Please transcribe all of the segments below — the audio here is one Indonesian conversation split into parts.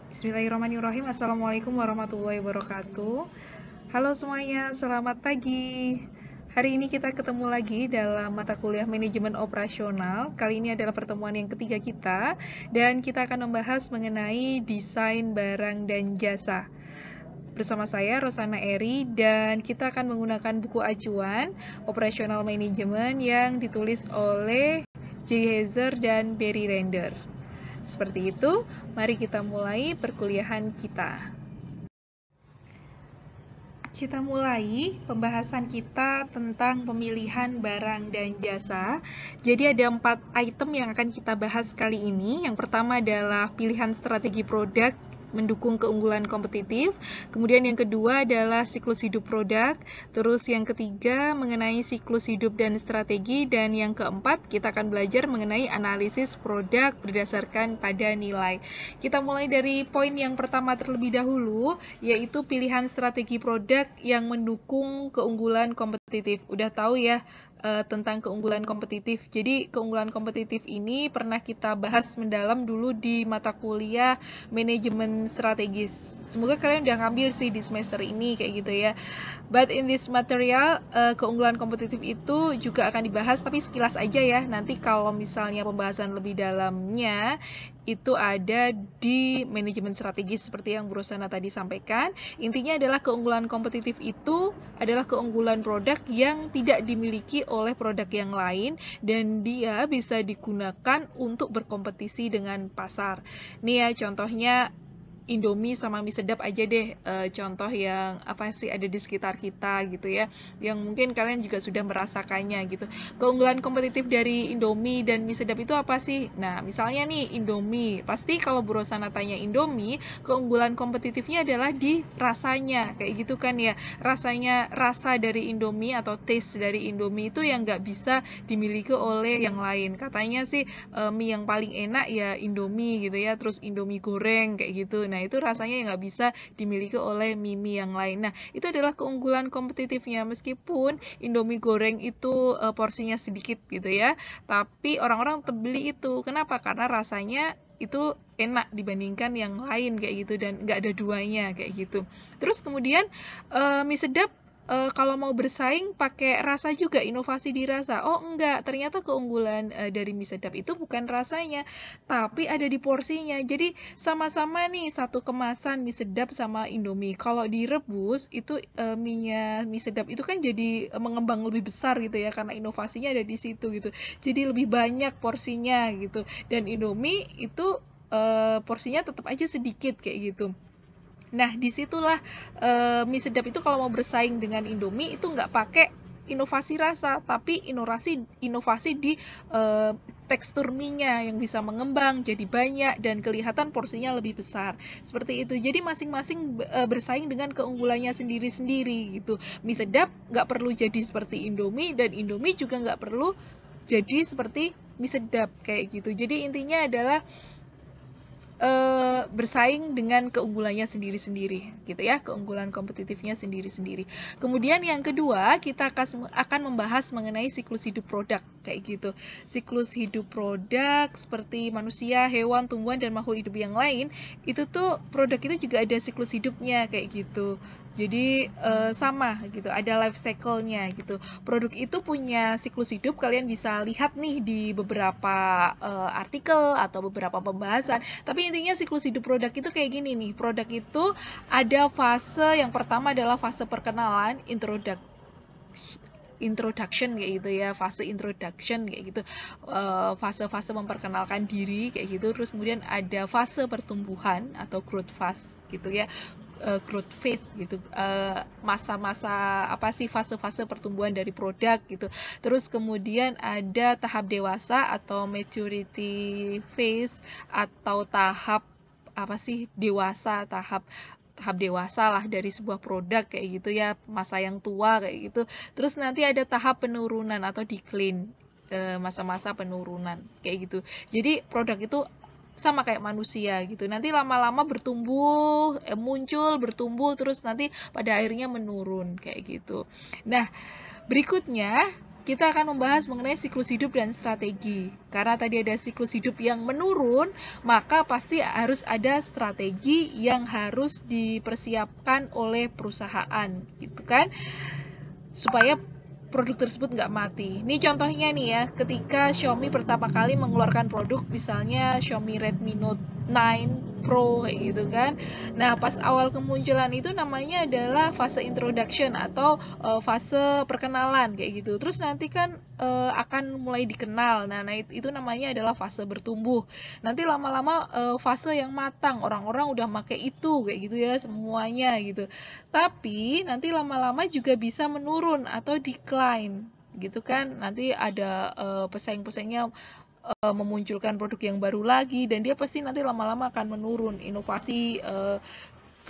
Bismillahirrahmanirrahim. Assalamualaikum warahmatullahi wabarakatuh. Halo semuanya, selamat pagi. Hari ini kita ketemu lagi dalam mata kuliah manajemen operasional. Kali ini adalah pertemuan yang ketiga kita, dan kita akan membahas mengenai desain barang dan jasa. Bersama saya, Rosana Eri, dan kita akan menggunakan buku acuan Operational Management yang ditulis oleh J. Hazer dan Barry Render. Seperti itu, mari kita mulai perkuliahan kita. Kita mulai pembahasan kita tentang pemilihan barang dan jasa. Jadi ada 4 item yang akan kita bahas kali ini. Yang pertama adalah pilihan strategi produk mendukung keunggulan kompetitif. Kemudian yang kedua adalah siklus hidup produk. Terus yang ketiga mengenai siklus hidup dan strategi. Dan yang keempat kita akan belajar mengenai analisis produk berdasarkan pada nilai. Kita mulai dari poin yang pertama terlebih dahulu, yaitu pilihan strategi produk yang mendukung keunggulan kompetitif. Udah tahu ya tentang keunggulan kompetitif. Jadi keunggulan kompetitif ini pernah kita bahas mendalam dulu di mata kuliah manajemen strategis. Semoga kalian udah ngambil sih di semester ini kayak gitu ya. But in this material, keunggulan kompetitif itu juga akan dibahas, tapi sekilas aja ya. Nanti kalau misalnya pembahasan lebih dalamnya, itu ada di manajemen strategis seperti yang Bu Rosana tadi sampaikan. Intinya adalah keunggulan kompetitif itu adalah keunggulan produk yang tidak dimiliki oleh produk yang lain dan dia bisa digunakan untuk berkompetisi dengan pasar. Nih ya contohnya Indomie sama mie sedap aja deh, contoh yang apa sih ada di sekitar kita gitu ya, yang mungkin kalian juga sudah merasakannya gitu. Keunggulan kompetitif dari Indomie dan mie sedap itu apa sih? Nah, misalnya nih Indomie, pasti kalau Bu Rosana tanya Indomie, keunggulan kompetitifnya adalah di rasanya, kayak gitu kan ya. Rasanya, rasa dari Indomie atau taste dari Indomie itu yang nggak bisa dimiliki oleh yang lain. Katanya sih mie yang paling enak ya Indomie gitu ya, terus Indomie goreng kayak gitu. Nah, itu rasanya yang nggak bisa dimiliki oleh mie yang lain. Nah, itu adalah keunggulan kompetitifnya. Meskipun Indomie goreng itu porsinya sedikit gitu ya, tapi orang-orang tetap beli itu. Kenapa? Karena rasanya itu enak dibandingkan yang lain kayak gitu dan nggak ada duanya kayak gitu. Terus kemudian mie sedap kalau mau bersaing pakai rasa juga, inovasi di rasa. Oh enggak, ternyata keunggulan dari mie sedap itu bukan rasanya, tapi ada di porsinya. Jadi sama-sama nih satu kemasan mie sedap sama Indomie. Kalau direbus itu mie sedap itu kan jadi mengembang lebih besar gitu ya karena inovasinya ada di situ gitu. Jadi lebih banyak porsinya gitu. Dan Indomie itu porsinya tetap aja sedikit kayak gitu. Nah, disitulah mie sedap itu kalau mau bersaing dengan Indomie itu nggak pakai inovasi rasa, tapi inovasi di tekstur mie-nya yang bisa mengembang jadi banyak dan kelihatan porsinya lebih besar. Seperti itu. Jadi masing-masing bersaing dengan keunggulannya sendiri-sendiri gitu. Mie sedap nggak perlu jadi seperti Indomie dan Indomie juga nggak perlu jadi seperti mie sedap kayak gitu. Jadi intinya adalah bersaing dengan keunggulannya sendiri-sendiri gitu ya, keunggulan kompetitifnya sendiri-sendiri. Kemudian yang kedua, kita akan membahas mengenai siklus hidup produk kayak gitu. Siklus hidup produk seperti manusia, hewan, tumbuhan dan makhluk hidup yang lain, itu tuh produk itu juga ada siklus hidupnya kayak gitu. Jadi sama gitu, ada life cycle-nya gitu. Produk itu punya siklus hidup, kalian bisa lihat nih di beberapa artikel atau beberapa pembahasan. Tapi intinya siklus hidup produk itu kayak gini nih. Produk itu ada fase yang pertama adalah fase perkenalan, introduction kayak gitu ya, fase introduction kayak gitu, fase-fase memperkenalkan diri kayak gitu. Terus kemudian ada fase pertumbuhan atau growth phase gitu ya, growth phase gitu, masa-masa apa sih, fase-fase pertumbuhan dari produk gitu. Terus kemudian ada tahap dewasa atau maturity phase atau tahap apa sih, dewasa, tahap dewasa lah dari sebuah produk kayak gitu ya, masa yang tua kayak gitu. Terus nanti ada tahap penurunan atau decline, masa-masa penurunan kayak gitu. Jadi produk itu sama kayak manusia gitu. Nanti lama-lama bertumbuh, muncul, bertumbuh, terus nanti pada akhirnya menurun kayak gitu. Nah, berikutnya kita akan membahas mengenai siklus hidup dan strategi. Karena tadi ada siklus hidup yang menurun, maka pasti harus ada strategi yang harus dipersiapkan oleh perusahaan, gitu kan? Supaya produk tersebut nggak mati. Ini contohnya nih ya, ketika Xiaomi pertama kali mengeluarkan produk, misalnya Xiaomi Redmi Note 9 Pro kayak gitu kan. Nah, pas awal kemunculan itu namanya adalah fase introduction atau fase perkenalan kayak gitu. Terus nanti kan akan mulai dikenal. Nah, itu namanya adalah fase bertumbuh. Nanti lama-lama fase yang matang, orang-orang udah pakai itu kayak gitu ya semuanya gitu. Tapi nanti lama-lama juga bisa menurun atau decline gitu kan. Nanti ada pesaing-pesaingnya memunculkan produk yang baru lagi, dan dia pasti nanti lama-lama akan menurun. Inovasi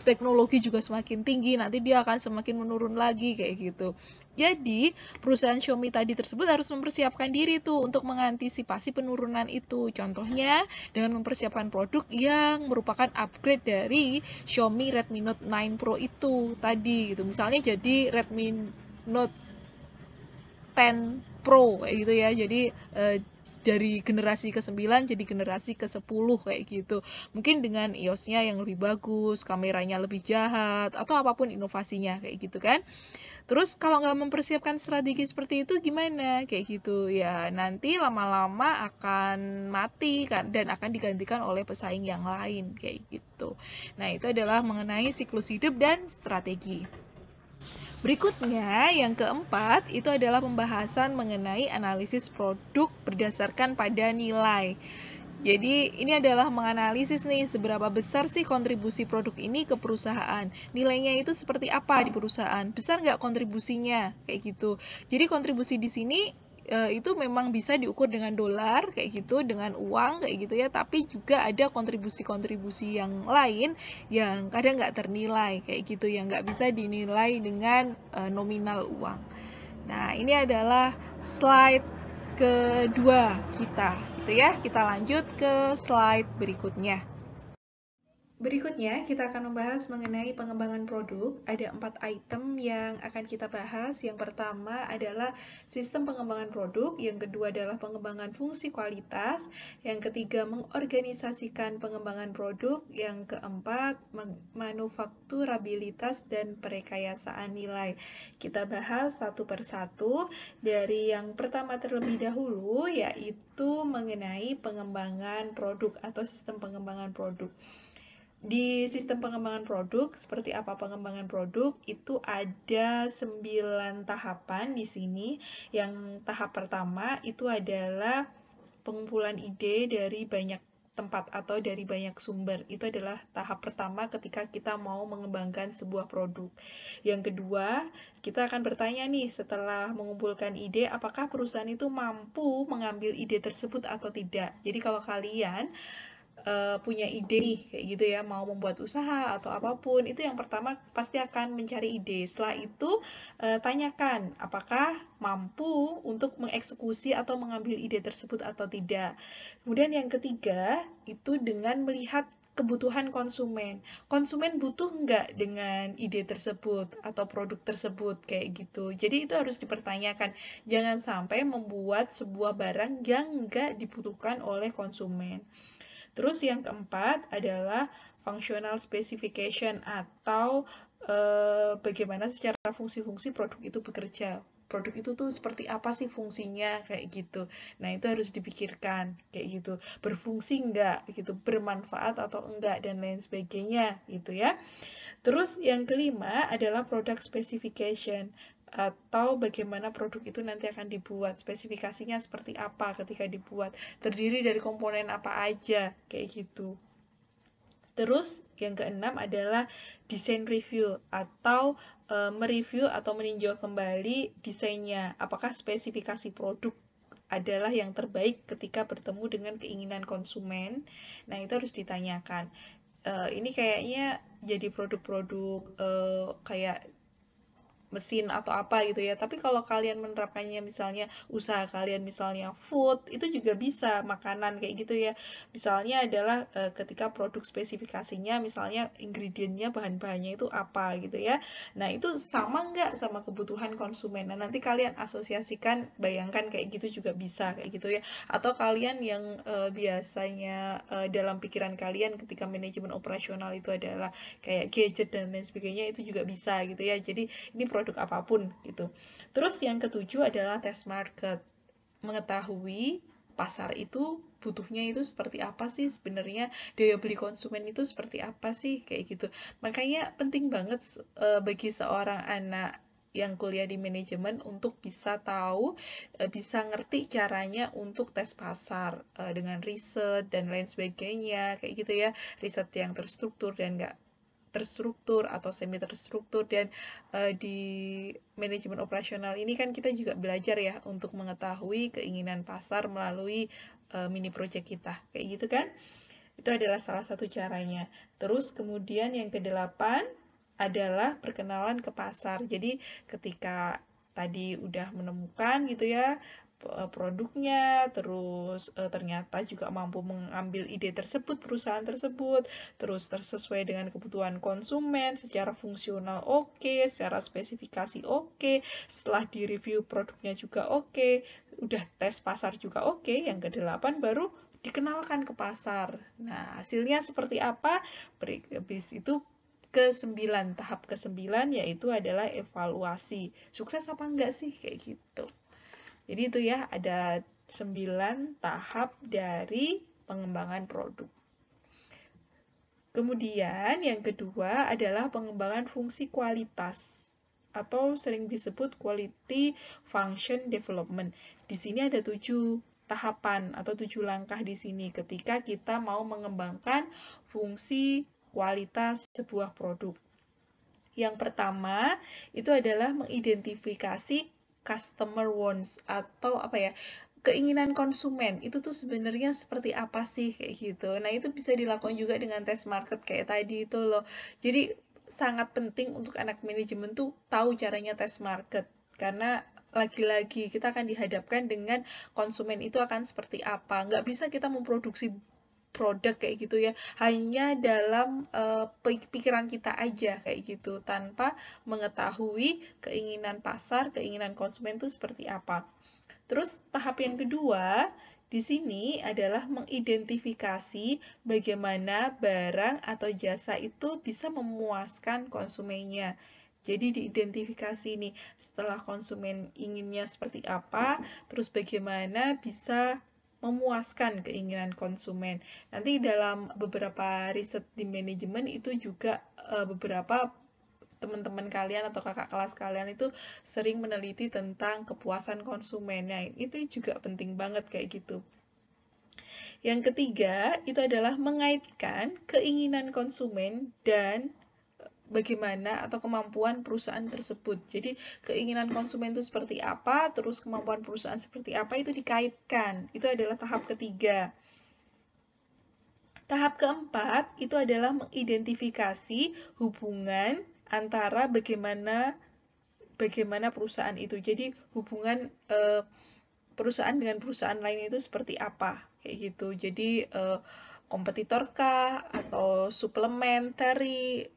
teknologi juga semakin tinggi, nanti dia akan semakin menurun lagi kayak gitu. Jadi perusahaan Xiaomi tadi tersebut harus mempersiapkan diri tuh untuk mengantisipasi penurunan itu. Contohnya dengan mempersiapkan produk yang merupakan upgrade dari Xiaomi Redmi Note 9 Pro itu tadi gitu. Misalnya jadi Redmi Note 10 Pro kayak gitu ya. Jadi dari generasi ke-9 jadi generasi ke-10 kayak gitu. Mungkin dengan iOS-nya yang lebih bagus, kameranya lebih jahat, atau apapun inovasinya kayak gitu kan. Terus kalau nggak mempersiapkan strategi seperti itu gimana? Kayak gitu ya, nanti lama-lama akan mati kan, dan akan digantikan oleh pesaing yang lain kayak gitu. Nah, itu adalah mengenai siklus hidup dan strategi. Berikutnya, yang keempat, itu adalah pembahasan mengenai analisis produk berdasarkan pada nilai. Jadi, ini adalah menganalisis nih, seberapa besar sih kontribusi produk ini ke perusahaan. Nilainya itu seperti apa di perusahaan? Besar nggak kontribusinya? Kayak gitu. Jadi, kontribusi di sini itu memang bisa diukur dengan dolar kayak gitu, dengan uang kayak gitu ya, tapi juga ada kontribusi-kontribusi yang lain yang kadang nggak ternilai kayak gitu, yang nggak bisa dinilai dengan nominal uang. Nah, ini adalah slide kedua kita gitu ya. Kita lanjut ke slide berikutnya. Berikutnya, kita akan membahas mengenai pengembangan produk. Ada 4 item yang akan kita bahas. Yang pertama adalah sistem pengembangan produk, yang kedua adalah pengembangan fungsi kualitas, yang ketiga mengorganisasikan pengembangan produk, yang keempat manufakturabilitas dan perekayasaan nilai. Kita bahas satu persatu. Dari yang pertama terlebih dahulu, yaitu mengenai pengembangan produk atau sistem pengembangan produk. Di sistem pengembangan produk, seperti apa pengembangan produk, itu ada 9 tahapan di sini. Yang tahap pertama itu adalah pengumpulan ide dari banyak tempat atau dari banyak sumber. Itu adalah tahap pertama ketika kita mau mengembangkan sebuah produk. Yang kedua, kita akan bertanya nih, setelah mengumpulkan ide, apakah perusahaan itu mampu mengambil ide tersebut atau tidak. Jadi kalau kalian punya ide nih kayak gitu ya, mau membuat usaha atau apapun, itu yang pertama pasti akan mencari ide. Setelah itu tanyakan apakah mampu untuk mengeksekusi atau mengambil ide tersebut atau tidak. Kemudian yang ketiga itu dengan melihat kebutuhan konsumen. Konsumen butuh nggak dengan ide tersebut atau produk tersebut kayak gitu. Jadi itu harus dipertanyakan. Jangan sampai membuat sebuah barang yang nggak dibutuhkan oleh konsumen. Terus yang keempat adalah functional specification atau bagaimana secara fungsi-fungsi produk itu bekerja. Produk itu tuh seperti apa sih fungsinya kayak gitu. Nah, itu harus dipikirkan kayak gitu. Berfungsi enggak gitu, bermanfaat atau enggak dan lain sebagainya gitu ya. Terus yang kelima adalah product specification atau bagaimana produk itu nanti akan dibuat, spesifikasinya seperti apa ketika dibuat, terdiri dari komponen apa aja, kayak gitu. Terus yang keenam adalah design review atau mereview atau meninjau kembali desainnya, apakah spesifikasi produk adalah yang terbaik ketika bertemu dengan keinginan konsumen. Nah, itu harus ditanyakan. Ini kayaknya jadi produk-produk kayak mesin atau apa gitu ya. Tapi kalau kalian menerapkannya misalnya usaha kalian misalnya food, itu juga bisa makanan kayak gitu ya. Misalnya adalah ketika produk spesifikasinya misalnya ingredientnya bahan-bahannya itu apa gitu ya. Nah, itu sama nggak sama kebutuhan konsumen. Nah, nanti kalian asosiasikan, bayangkan kayak gitu juga bisa kayak gitu ya. Atau kalian yang biasanya dalam pikiran kalian ketika manajemen operasional itu adalah kayak gadget dan lain sebagainya, itu juga bisa gitu ya. Jadi ini produk apapun gitu. Terus yang ketujuh adalah test market. Mengetahui pasar itu butuhnya itu seperti apa sih sebenarnya, daya beli konsumen itu seperti apa sih kayak gitu. Makanya penting banget bagi seorang anak yang kuliah di manajemen untuk bisa tahu, bisa ngerti caranya untuk tes pasar dengan riset dan lain sebagainya kayak gitu ya. Riset yang terstruktur dan enggak terstruktur atau semi terstruktur. Dan di manajemen operasional ini kan kita juga belajar ya untuk mengetahui keinginan pasar melalui mini project kita kayak gitu kan. Itu adalah salah satu caranya. Terus kemudian yang kedelapan adalah perkenalan ke pasar. Jadi ketika tadi udah menemukan gitu ya produknya, terus ternyata juga mampu mengambil ide tersebut, perusahaan tersebut, terus tersesuai dengan kebutuhan konsumen, secara fungsional oke, secara spesifikasi oke, setelah direview produknya juga oke, udah tes pasar juga oke, yang kedelapan baru dikenalkan ke pasar. Nah, hasilnya seperti apa? Habis itu tahap ke-9 yaitu adalah evaluasi. Sukses apa enggak sih? Kayak gitu. Jadi itu ya, ada 9 tahap dari pengembangan produk. Kemudian yang kedua adalah pengembangan fungsi kualitas atau sering disebut quality function development. Di sini ada 7 tahapan atau 7 langkah di sini ketika kita mau mengembangkan fungsi kualitas sebuah produk. Yang pertama itu adalah mengidentifikasi customer wants atau apa ya, keinginan konsumen itu tuh sebenarnya seperti apa sih kayak gitu. Nah, itu bisa dilakukan juga dengan tes market kayak tadi itu loh. Jadi sangat penting untuk anak manajemen tuh tahu caranya tes market, karena lagi-lagi kita akan dihadapkan dengan konsumen itu akan seperti apa. Nggak bisa kita memproduksi produk kayak gitu ya, hanya dalam pikiran kita aja kayak gitu, tanpa mengetahui keinginan pasar, keinginan konsumen itu seperti apa. Terus tahap yang kedua di sini adalah mengidentifikasi bagaimana barang atau jasa itu bisa memuaskan konsumennya. Jadi diidentifikasi nih, setelah konsumen inginnya seperti apa, terus bagaimana bisa memuaskan keinginan konsumen. Nanti dalam beberapa riset di manajemen itu juga beberapa teman-teman kalian atau kakak kelas kalian itu sering meneliti tentang kepuasan konsumennya. Itu juga penting banget kayak gitu. Yang ketiga, itu adalah mengaitkan keinginan konsumen dan bagaimana atau kemampuan perusahaan tersebut. Jadi keinginan konsumen itu seperti apa, terus kemampuan perusahaan seperti apa, itu dikaitkan. Itu adalah tahap ketiga. Tahap keempat itu adalah mengidentifikasi hubungan antara bagaimana perusahaan itu. Jadi hubungan perusahaan dengan perusahaan lain itu seperti apa kayak gitu. Jadi kompetitor kah atau supplementary,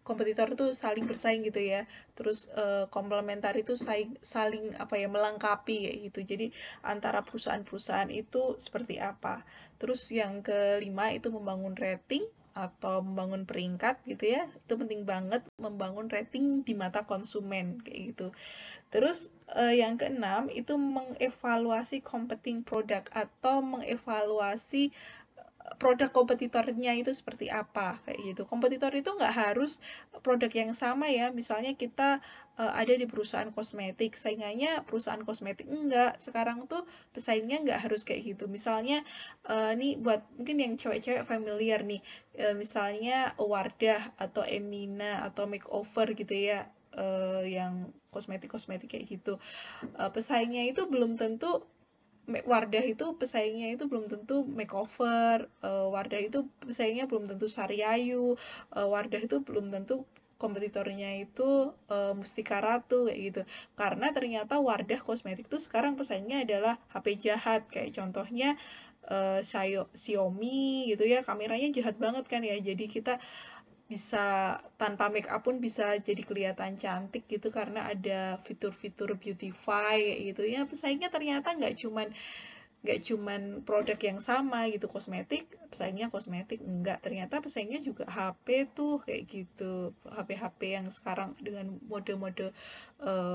kompetitor itu saling bersaing gitu ya. Terus komplementar itu saling apa ya, melengkapi kayak gitu. Jadi antara perusahaan-perusahaan itu seperti apa. Terus yang kelima itu membangun rating atau membangun peringkat gitu ya. Itu penting banget membangun rating di mata konsumen kayak gitu. Terus yang keenam itu mengevaluasi competing product atau mengevaluasi produk kompetitornya itu seperti apa kayak gitu. Kompetitor itu nggak harus produk yang sama ya. Misalnya kita ada di perusahaan kosmetik, saingannya perusahaan kosmetik enggak. Sekarang tuh pesaingnya nggak harus kayak gitu. Misalnya nih buat mungkin yang cewek-cewek familiar nih, misalnya Wardah atau Emina atau Makeover gitu ya, yang kosmetik-kosmetik kayak gitu. Pesaingnya itu belum tentu Wardah itu pesaingnya itu belum tentu Makeover, Wardah itu pesaingnya belum tentu Sariayu, Wardah itu belum tentu kompetitornya itu Mustika Ratu kayak gitu. Karena ternyata Wardah Kosmetik tuh sekarang pesaingnya adalah HP jahat, kayak contohnya Xiaomi gitu ya, kameranya jahat banget kan ya. Jadi kita bisa tanpa make up pun bisa jadi kelihatan cantik gitu karena ada fitur-fitur beautify kayak gitu ya. Pesaingnya ternyata nggak cuman produk yang sama gitu, kosmetik pesaingnya kosmetik, enggak, ternyata pesaingnya juga HP tuh kayak gitu, HP-HP yang sekarang dengan mode-mode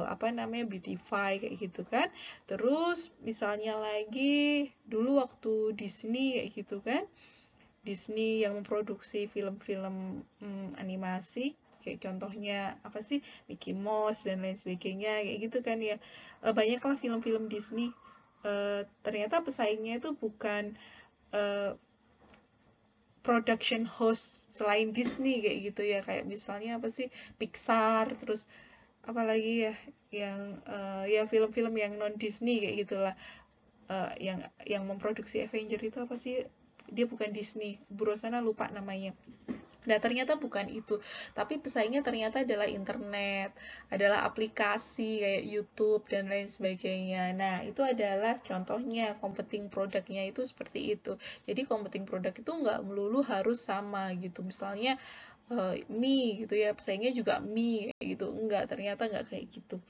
apa namanya beautify kayak gitu kan. Terus misalnya lagi dulu waktu Disney kayak gitu kan, Disney yang memproduksi film-film animasi kayak contohnya apa sih, Mickey Mouse dan lain sebagainya kayak gitu kan ya. Banyaklah film-film Disney. Ternyata pesaingnya itu bukan production house selain Disney kayak gitu ya, kayak misalnya apa sih, Pixar, terus apalagi ya yang ya film-film yang non Disney kayak gitulah. Yang memproduksi Avenger itu apa sih, dia bukan Disney, Bu Rosana lupa namanya. Nah, ternyata bukan itu, tapi pesaingnya ternyata adalah internet, adalah aplikasi kayak YouTube dan lain sebagainya. Nah, itu adalah contohnya competing produknya itu seperti itu. Jadi competing produk itu nggak melulu harus sama gitu. Misalnya mie gitu ya, pesaingnya juga mie gitu. Enggak, ternyata nggak kayak gitu.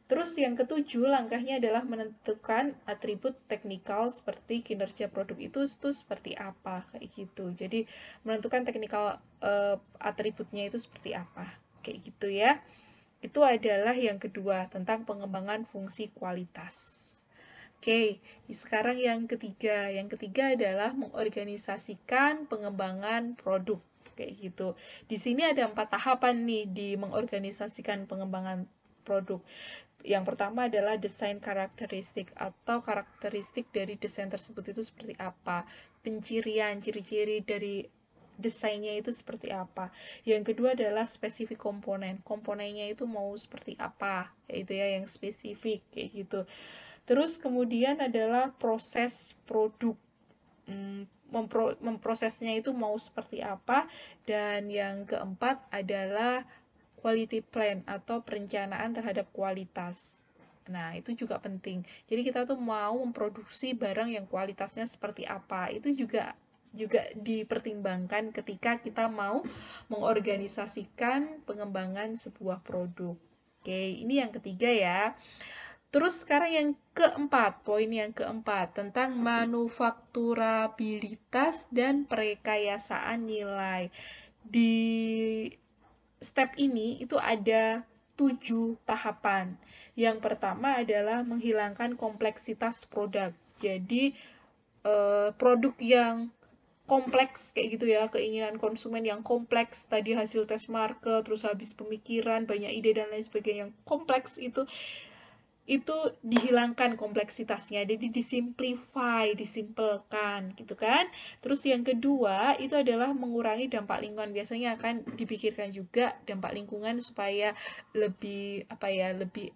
Terus yang ketujuh, langkahnya adalah menentukan atribut teknikal seperti kinerja produk itu seperti apa, kayak gitu. Jadi menentukan teknikal atributnya itu seperti apa, kayak gitu ya. Itu adalah yang kedua, tentang pengembangan fungsi kualitas. Oke, sekarang yang ketiga. Yang ketiga adalah mengorganisasikan pengembangan produk, kayak gitu. Di sini ada 4 tahapan nih di mengorganisasikan pengembangan produk. Yang pertama adalah desain karakteristik atau karakteristik dari desain tersebut itu seperti apa. Pencirian, ciri-ciri dari desainnya itu seperti apa. Yang kedua adalah spesifik komponen. Komponennya itu mau seperti apa, yaitu ya yang spesifik kayak gitu. Terus kemudian adalah proses produk. Memprosesnya itu mau seperti apa. Dan yang keempat adalah quality plan atau perencanaan terhadap kualitas. Nah, itu juga penting. Jadi kita tuh mau memproduksi barang yang kualitasnya seperti apa. Itu juga dipertimbangkan ketika kita mau mengorganisasikan pengembangan sebuah produk. Oke, ini yang ketiga ya. Terus sekarang yang keempat, poin yang keempat tentang manufakturabilitas dan perekayasaan nilai. Di step ini itu ada 7 tahapan. Yang pertama adalah menghilangkan kompleksitas produk. Jadi produk yang kompleks kayak gitu ya, keinginan konsumen yang kompleks, tadi hasil tes market, terus habis pemikiran, banyak ide dan lain sebagainya yang kompleks itu dihilangkan kompleksitasnya, jadi disimplify, disimpelkan gitu kan. Terus yang kedua itu adalah mengurangi dampak lingkungan. Biasanya akan dipikirkan juga dampak lingkungan supaya lebih apa ya, lebih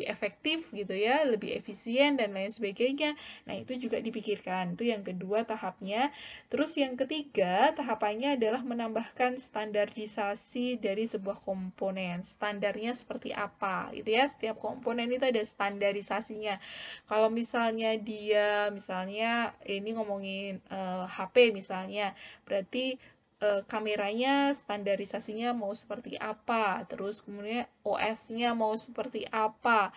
efektif gitu ya, lebih efisien dan lain sebagainya. Nah, itu juga dipikirkan. Itu yang kedua tahapnya. Terus yang ketiga tahapannya adalah menambahkan standarisasi dari sebuah komponen. Standarnya seperti apa gitu ya. Setiap komponen itu ada standarisasinya. Kalau misalnya misalnya ini ngomongin HP misalnya, berarti kameranya standarisasinya mau seperti apa, terus kemudian OS-nya mau seperti apa,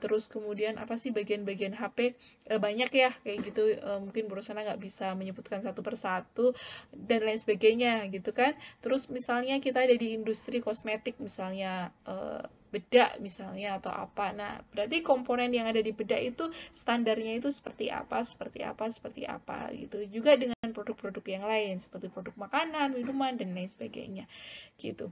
terus kemudian apa sih bagian-bagian HP, banyak ya kayak gitu, mungkin Bu Rosana nggak bisa menyebutkan satu persatu dan lain sebagainya gitu kan. Terus misalnya kita ada di industri kosmetik misalnya, bedak misalnya atau apa. Nah, berarti komponen yang ada di bedak itu standarnya itu seperti apa gitu. Juga dengan produk-produk yang lain seperti produk makanan, minuman dan lain sebagainya gitu.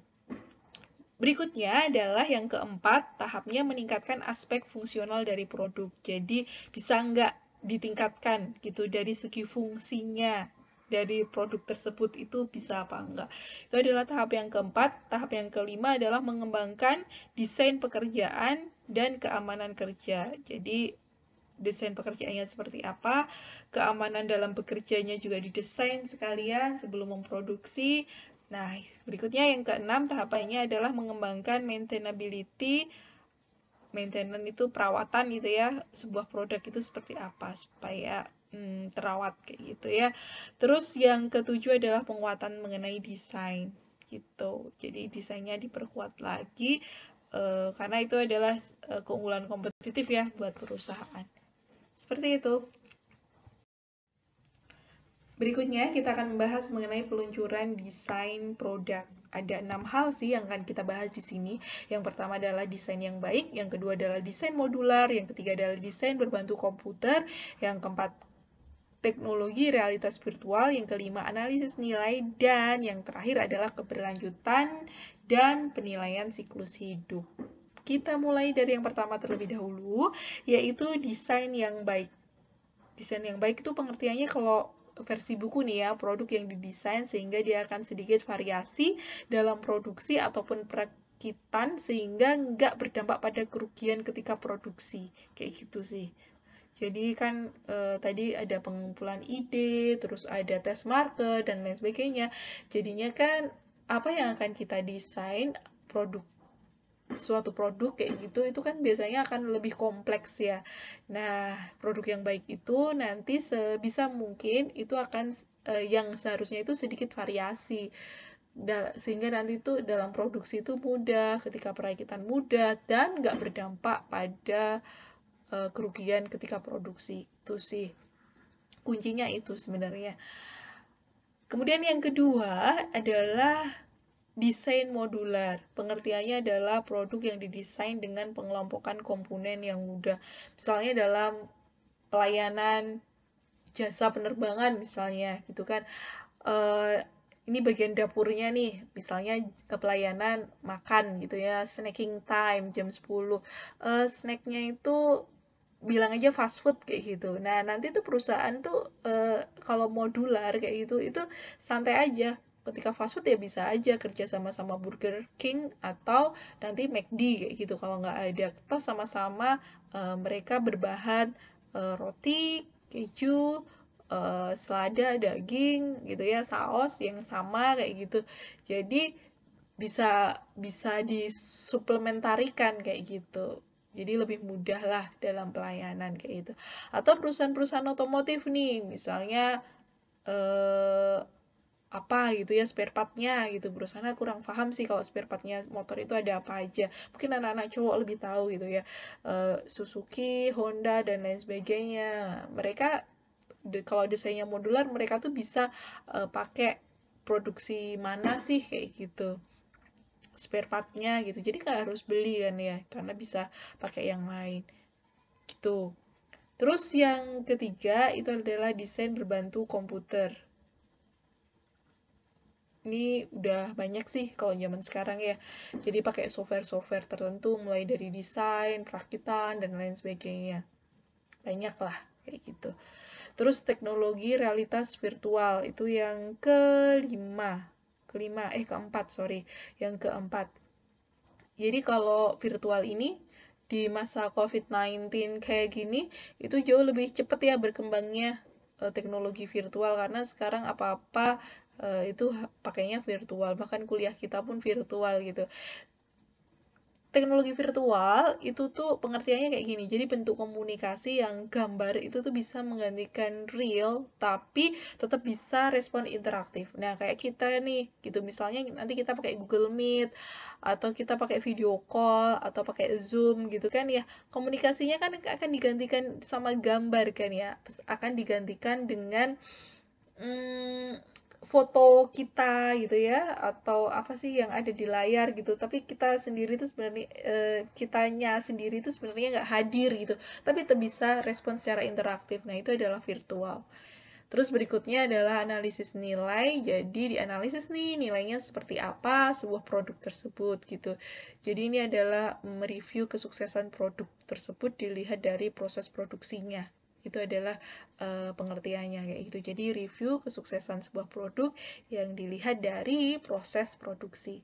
Berikutnya adalah yang keempat, tahapnya meningkatkan aspek fungsional dari produk. Jadi bisa nggak ditingkatkan gitu dari segi fungsinya dari produk tersebut itu bisa apa enggak. Itu adalah tahap yang keempat. Tahap yang kelima adalah mengembangkan desain pekerjaan dan keamanan kerja. Jadi desain pekerjaannya seperti apa, keamanan dalam bekerjanya juga didesain sekalian sebelum memproduksi, Nah, berikutnya yang keenam tahapannya adalah mengembangkan maintainability. Maintenance itu perawatan gitu ya, sebuah produk itu seperti apa supaya terawat kayak gitu ya. Terus yang ketujuh adalah penguatan mengenai desain gitu. Jadi desainnya diperkuat lagi karena itu adalah keunggulan kompetitif ya buat perusahaan. Seperti itu. Berikutnya, kita akan membahas mengenai peluncuran desain produk. Ada 6 hal sih yang akan kita bahas di sini. Yang pertama adalah desain yang baik, yang kedua adalah desain modular, yang ketiga adalah desain berbantu komputer, yang keempat teknologi realitas virtual, yang kelima analisis nilai, dan yang terakhir adalah keberlanjutan dan penilaian siklus hidup. Kita mulai dari yang pertama terlebih dahulu, yaitu desain yang baik. Desain yang baik itu pengertiannya kalau versi buku nih ya, produk yang didesain sehingga dia akan sedikit variasi dalam produksi ataupun perakitan sehingga nggak berdampak pada kerugian ketika produksi. Kayak gitu sih. Jadi kan tadi ada pengumpulan ide, terus ada test market, dan lain sebagainya. Jadinya kan apa yang akan kita desain, suatu produk kayak gitu itu kan biasanya akan lebih kompleks ya. Nah, produk yang baik itu nanti sebisa mungkin itu akan yang seharusnya itu sedikit variasi. Sehingga nanti itu dalam produksi itu mudah, ketika perakitan mudah dan nggak berdampak pada kerugian ketika produksi. Itu sih kuncinya itu sebenarnya. Kemudian yang kedua adalah desain modular. Pengertiannya adalah produk yang didesain dengan pengelompokan komponen yang mudah. Misalnya dalam pelayanan jasa penerbangan misalnya gitu kan. Ini bagian dapurnya nih, misalnya pelayanan makan gitu ya, snacking time jam 10. Snacknya itu bilang aja fast food kayak gitu. Nah, nanti tuh perusahaan tuh kalau modular kayak gitu itu santai aja. Ketika fast food ya bisa aja kerja sama-sama Burger King atau nanti McD kayak gitu kalau nggak ada. Atau sama-sama mereka berbahan roti, keju, selada, daging gitu ya, saus yang sama kayak gitu. Jadi bisa bisa disuplementarikan kayak gitu. Jadi lebih mudah lah dalam pelayanan kayak gitu. Atau perusahaan-perusahaan otomotif nih, misalnya apa gitu ya spare partnya gitu. Perusahaan kurang paham sih kalau spare partnya motor itu ada apa aja. Mungkin anak-anak cowok lebih tahu gitu ya. Suzuki, Honda dan lain sebagainya. Mereka kalau desainnya modular mereka tuh bisa pakai produksi mana sih kayak gitu spare partnya gitu jadi nggak harus beli kan ya karena bisa pakai yang lain gitu. Terus yang ketiga itu adalah desain berbantu komputer. Ini udah banyak sih kalau zaman sekarang ya. Jadi pakai software-software tertentu mulai dari desain, perakitan, dan lain sebagainya. Banyak lah kayak gitu. Terus teknologi realitas virtual itu yang keempat, sorry. Yang keempat. Jadi kalau virtual ini di masa COVID-19 kayak gini, itu jauh lebih cepat ya berkembangnya teknologi virtual karena sekarang apa-apa itu pakainya virtual, bahkan kuliah kita pun virtual gitu. Teknologi virtual itu tuh pengertiannya kayak gini. Jadi bentuk komunikasi yang gambar itu tuh bisa menggantikan real tapi tetap bisa respon interaktif. Nah, kayak kita nih gitu misalnya nanti kita pakai Google Meet atau kita pakai video call atau pakai Zoom gitu kan ya. Komunikasinya kan akan digantikan sama gambar kan ya. Akan digantikan dengan foto kita gitu ya atau apa sih yang ada di layar gitu tapi kita sendiri itu sebenarnya kitanya sendiri itu sebenarnya nggak hadir gitu tapi itu bisa respon secara interaktif. Nah itu adalah virtual. Terus berikutnya adalah analisis nilai. Jadi di analisis nih nilainya seperti apa sebuah produk tersebut gitu. Jadi ini adalah mereview kesuksesan produk tersebut dilihat dari proses produksinya. Itu adalah pengertiannya kayak gitu. Jadi review kesuksesan sebuah produk yang dilihat dari proses produksi.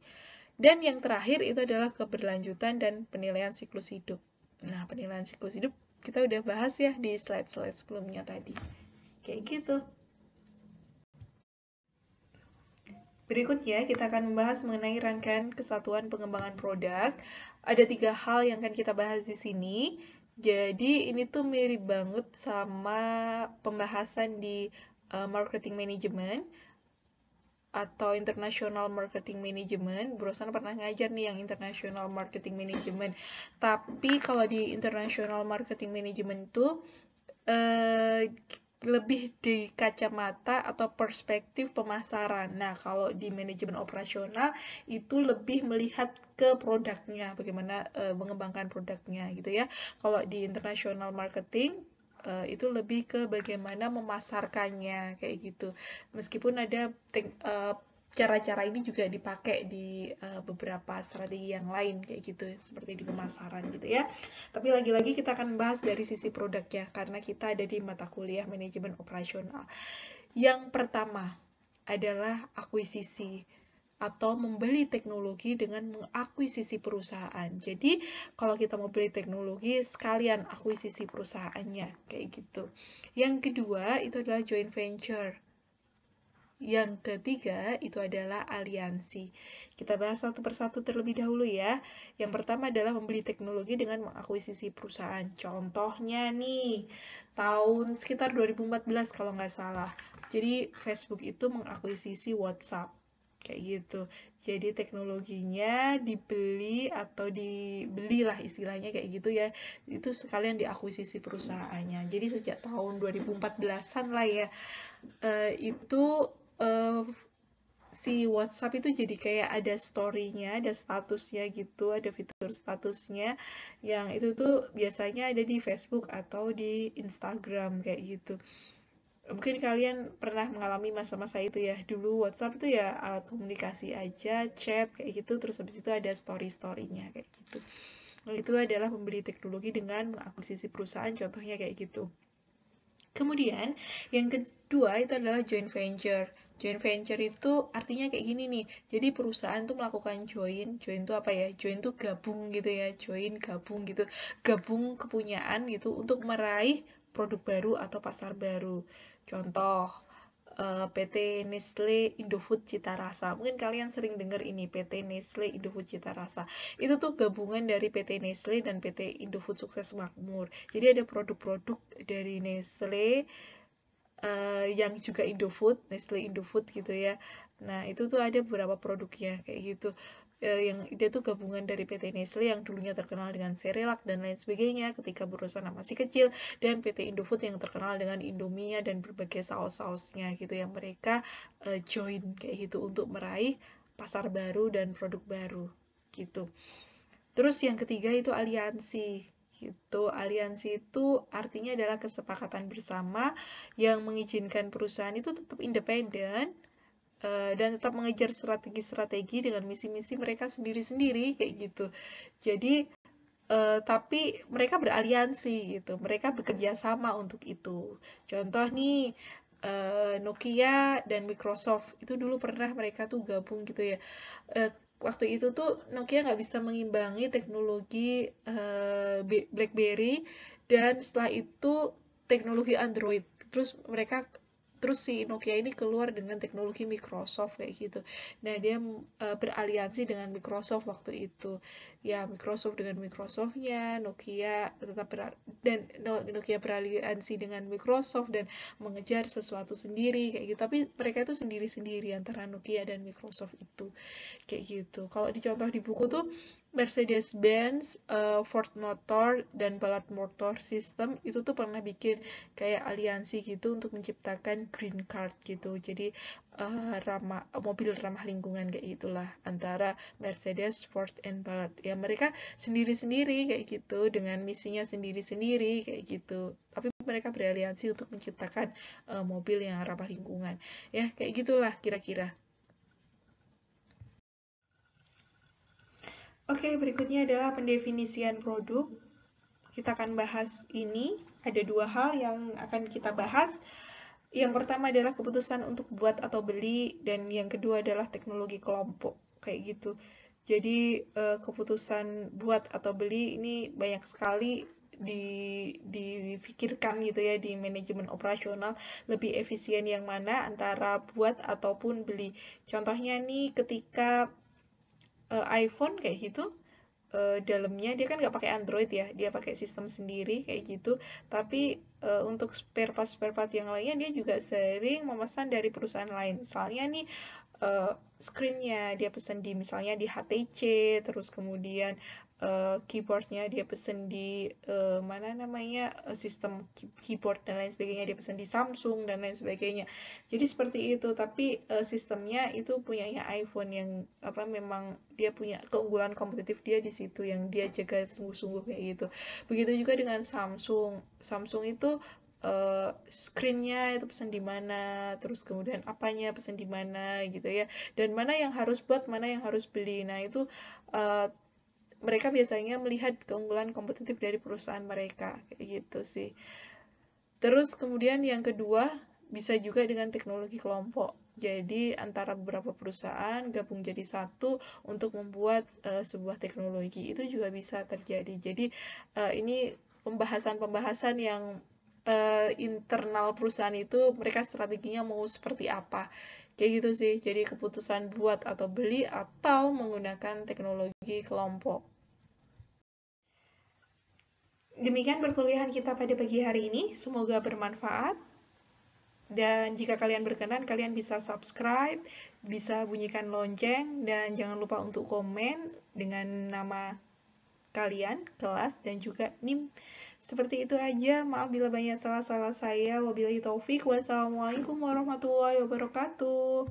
Dan yang terakhir itu adalah keberlanjutan dan penilaian siklus hidup. Nah, penilaian siklus hidup kita udah bahas ya di slide-slide sebelumnya tadi. Kayak gitu. Berikutnya, kita akan membahas mengenai rangkaian kesatuan pengembangan produk. Ada 3 hal yang akan kita bahas di sini. Jadi, ini tuh mirip banget sama pembahasan di marketing management atau international marketing management. Brosan pernah ngajar nih yang international marketing management. Tapi kalau di international marketing management itu lebih di kacamata atau perspektif pemasaran. Nah, kalau di manajemen operasional itu lebih melihat ke produknya, bagaimana mengembangkan produknya gitu ya. Kalau di international marketing itu lebih ke bagaimana memasarkannya kayak gitu. Meskipun ada cara-cara ini juga dipakai di beberapa strategi yang lain kayak gitu, seperti di pemasaran gitu ya. Tapi lagi-lagi kita akan membahas dari sisi produknya karena kita ada di mata kuliah manajemen operasional. Yang pertama adalah akuisisi atau membeli teknologi dengan mengakuisisi perusahaan. Jadi, kalau kita mau beli teknologi, sekalian akuisisi perusahaannya, kayak gitu. Yang kedua, itu adalah joint venture. Yang ketiga, itu adalah aliansi. Kita bahas satu persatu terlebih dahulu ya. Yang pertama adalah membeli teknologi dengan mengakuisisi perusahaan. Contohnya nih, tahun sekitar 2014 kalau nggak salah. Jadi, Facebook itu mengakuisisi WhatsApp. Kayak gitu. Jadi teknologinya dibeli atau dibelilah istilahnya kayak gitu ya. Itu sekalian diakuisisi perusahaannya. Jadi sejak tahun 2014-an lah ya. Itu si WhatsApp itu jadi kayak ada story-nya, ada statusnya gitu, ada fitur statusnya yang itu tuh biasanya ada di Facebook atau di Instagram kayak gitu. Mungkin kalian pernah mengalami masa-masa itu ya. Dulu WhatsApp itu ya alat komunikasi aja, chat kayak gitu, terus habis itu ada story-story-nya kayak gitu. Nah, itu adalah membeli teknologi dengan mengakuisisi perusahaan, contohnya kayak gitu. Kemudian, yang kedua itu adalah joint venture. Joint venture itu artinya kayak gini nih. Jadi perusahaan tuh melakukan join itu apa ya? Join tuh gabung gitu ya. Join gabung gitu. Gabung kepunyaan gitu untuk meraih produk baru atau pasar baru. Contoh, PT Nestle Indofood Cita Rasa. Mungkin kalian sering dengar ini, PT Nestle Indofood Cita Rasa. Itu tuh gabungan dari PT Nestle dan PT Indofood Sukses Makmur. Jadi ada produk-produk dari Nestle yang juga Indofood, Nestle Indofood gitu ya. Nah, itu tuh ada beberapa produknya kayak gitu. Yang dia tuh gabungan dari PT Nestle yang dulunya terkenal dengan Cerelac dan lain sebagainya ketika berusaha masih kecil, dan PT Indofood yang terkenal dengan Indomie dan berbagai saus-sausnya gitu yang mereka join kayak gitu untuk meraih pasar baru dan produk baru gitu. Terus yang ketiga itu aliansi gitu. Aliansi itu artinya adalah kesepakatan bersama yang mengizinkan perusahaan itu tetap independen dan tetap mengejar strategi-strategi dengan misi-misi mereka sendiri-sendiri kayak gitu. Jadi tapi mereka beraliansi gitu. Mereka bekerja sama untuk itu. Contoh nih Nokia dan Microsoft itu dulu pernah mereka tuh gabung gitu ya. Waktu itu tuh Nokia nggak bisa mengimbangi teknologi BlackBerry, dan setelah itu teknologi Android. Terus si Nokia ini keluar dengan teknologi Microsoft kayak gitu. Nah, dia beraliansi dengan Microsoft waktu itu. Ya, Microsoft dengan Microsoftnya, Nokia dan Nokia beraliansi dengan Microsoft dan mengejar sesuatu sendiri kayak gitu. Tapi mereka itu sendiri-sendiri antara Nokia dan Microsoft itu kayak gitu. Kalau dicontoh di buku tuh Mercedes-Benz, Ford Motor, dan Ballard Motor System itu tuh pernah bikin kayak aliansi gitu untuk menciptakan green card gitu. Jadi mobil ramah lingkungan kayak gitulah antara Mercedes, Ford, and Ballard. Ya mereka sendiri-sendiri kayak gitu dengan misinya sendiri-sendiri kayak gitu. Tapi mereka beraliansi untuk menciptakan mobil yang ramah lingkungan. Ya kayak gitulah kira-kira. Oke, berikutnya adalah pendefinisian produk. Kita akan bahas ini. Ada 2 hal yang akan kita bahas. Yang pertama adalah keputusan untuk buat atau beli, dan yang kedua adalah teknologi kelompok. Kayak gitu. Jadi, keputusan buat atau beli ini banyak sekali difikirkan gitu ya di manajemen operasional, lebih efisien yang mana antara buat ataupun beli. Contohnya nih ketika iPhone kayak gitu, dalamnya dia kan nggak pakai Android ya, dia pakai sistem sendiri kayak gitu. Tapi untuk spare part yang lainnya dia juga sering memesan dari perusahaan lain. Misalnya nih screen-nya dia pesan di misalnya di HTC, terus kemudian keyboardnya dia pesan di mana namanya sistem keyboard dan lain sebagainya dia pesan di Samsung dan lain sebagainya. Jadi seperti itu, tapi sistemnya itu punyanya iPhone yang apa memang dia punya keunggulan kompetitif dia di situ yang dia jaga sungguh-sungguh kayak gitu. Begitu juga dengan Samsung. Samsung itu screen-nya itu pesan di mana, terus kemudian apanya pesan di mana gitu ya, dan mana yang harus buat, mana yang harus beli. Nah itu mereka biasanya melihat keunggulan kompetitif dari perusahaan mereka kayak gitu sih. Terus kemudian yang kedua bisa juga dengan teknologi kelompok. Jadi antara beberapa perusahaan gabung jadi satu untuk membuat sebuah teknologi, itu juga bisa terjadi. Jadi ini pembahasan-pembahasan yang internal perusahaan itu mereka strateginya mau seperti apa. Kayak gitu sih. Jadi keputusan buat atau beli atau menggunakan teknologi kelompok. Demikian perkuliahan kita pada pagi hari ini. Semoga bermanfaat. Dan jika kalian berkenan, kalian bisa subscribe, bisa bunyikan lonceng, dan jangan lupa untuk komen dengan nama kalian, kelas, dan juga NIM. Seperti itu aja. Maaf bila banyak salah-salah saya. Wabillahi taufik. Wassalamualaikum warahmatullahi wabarakatuh.